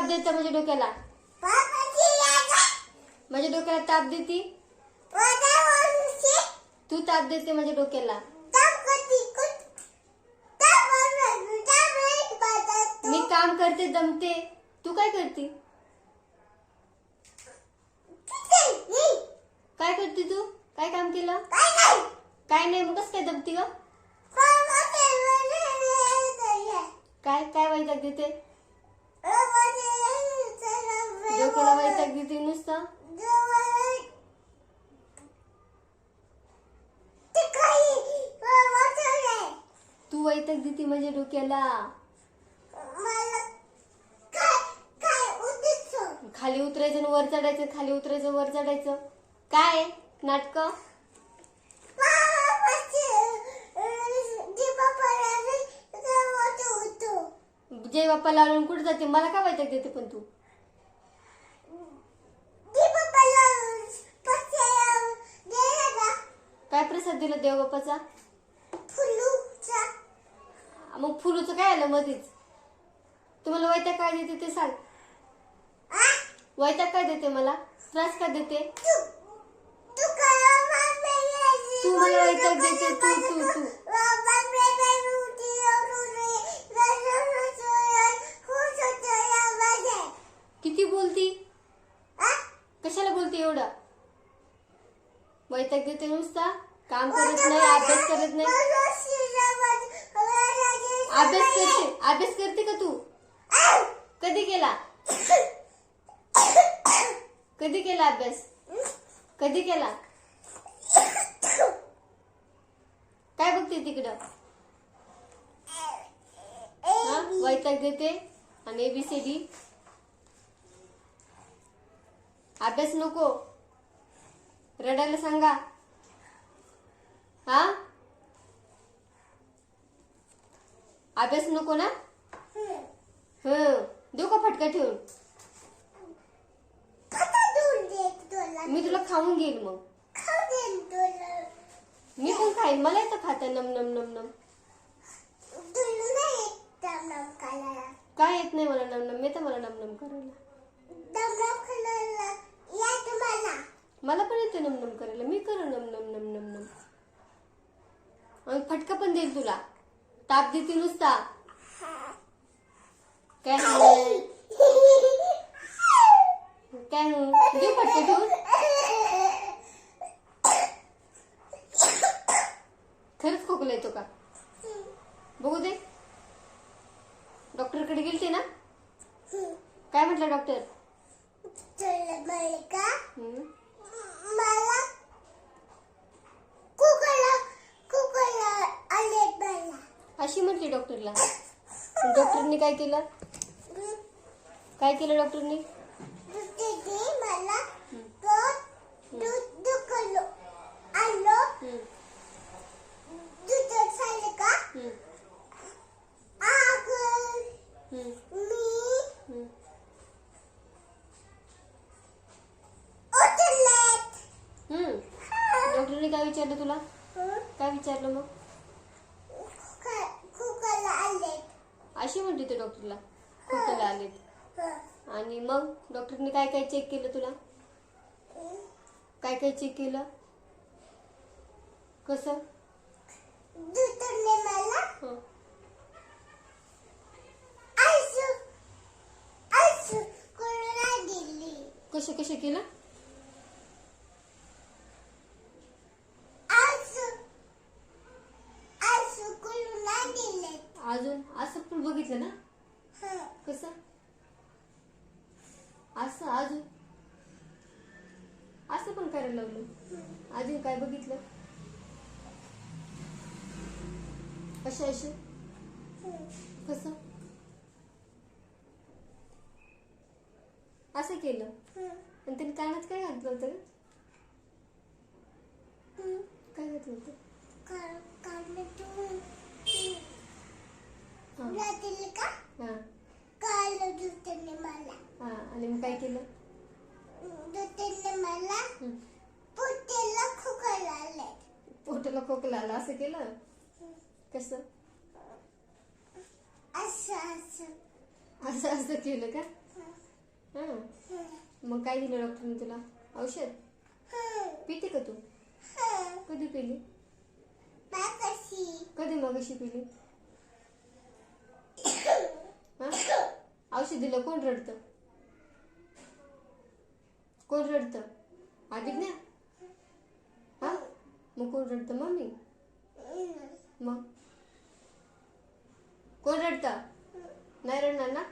ताप देते माझ्या डोक्याला? माझ्या डोक्याला ताप देती तू? ताप देते माझ्या डोक्याला. मी काम करते, दमते. तू काय करते? काय करते तू? काय काम केलं? काय नाही. मग कसं काय दमती ग? काय काय वैताग देते? डोक्याला वैताग देते नुसतं. तू वैताग देते माझ्या डोक्याला. खाली उतरायचं आणि वर चढायचं, खाली उतरायचं वर चढायचं. काय नाटक? जय बाप्पा लावून कुठे जाते? मला काय वैताग देते पण तू? काय प्रसाद दिला देव बाप्पाचा? मग फुलूचं काय आलं मध्येच? तुम्हाला वैताग काय देते ते सांग. वैताग काय देते मला? त्रास काय देते? तू मला वैताग देते. तू किती बोलती? कशाला बोलते एवढं? वैताग देते नुसता. काम करत नाही, अभ्यास करत नाही. अभ्यास करते का तू? कधी केला? कधी केला अभ्यास? कधी केला? काय बघते तिकडं? वैताग देते आणि ABCD. अभ्यास नको, रडायला सांगा. हा, अभ्यास नको ना? देऊ का फटका ठेवून? मी तुला खाऊन घेईल. मग मी पण खाईन. मला येतं खाता नम नम नम नम. काय येत नाही मला नम नम? येतं मला नम नम करायला. मला पण येते नम नम करायला. मी करू नम नम नम नम नम. आणि फटका पण देईल तुला. ताप देते नुसता. काय काय देऊ फटका ठेवून? खरंच खोकला येतो का? बघू दे. डॉक्टरकडे गेलते ना? काय म्हटलं डॉक्टर? अशी म्हटली डॉक्टरला. डॉक्टरनी काय केलं? काय केलं डॉक्टरनी? डॉक्टरने काय विचारलं तुला? काय विचारलं मग? अशी म्हणते ते डॉक्टरला खोकला आलेत. आणि मग डॉक्टरने काय काय चेक केलं तुला? काय काय चेक केलं? कसं? कसं कसं केलं? अजून असं पण बघितलं ना? कसं असं? अजून असं पण करायला लागलं. अजून काय बघितलं? असे असे कसं असं केलं? आणि त्याने कानात काय घातलं होतं? काय घातलं होतं? आणि मग काय केलं? पोटाला खोकला आला असं केलं? कसं? असं असं केलं का? हां. मग काय दिलं डॉक्टरने तुला? औषध पिते का तू? कधी पिली? कधी मगाशी पिली? हां. औषध दिलं कोण रडतं? कोण रडतं? अभिज्ञा? हां. मग कोण रडतं? मम्मी? मग कोण रडतं? नाही रडणार ना?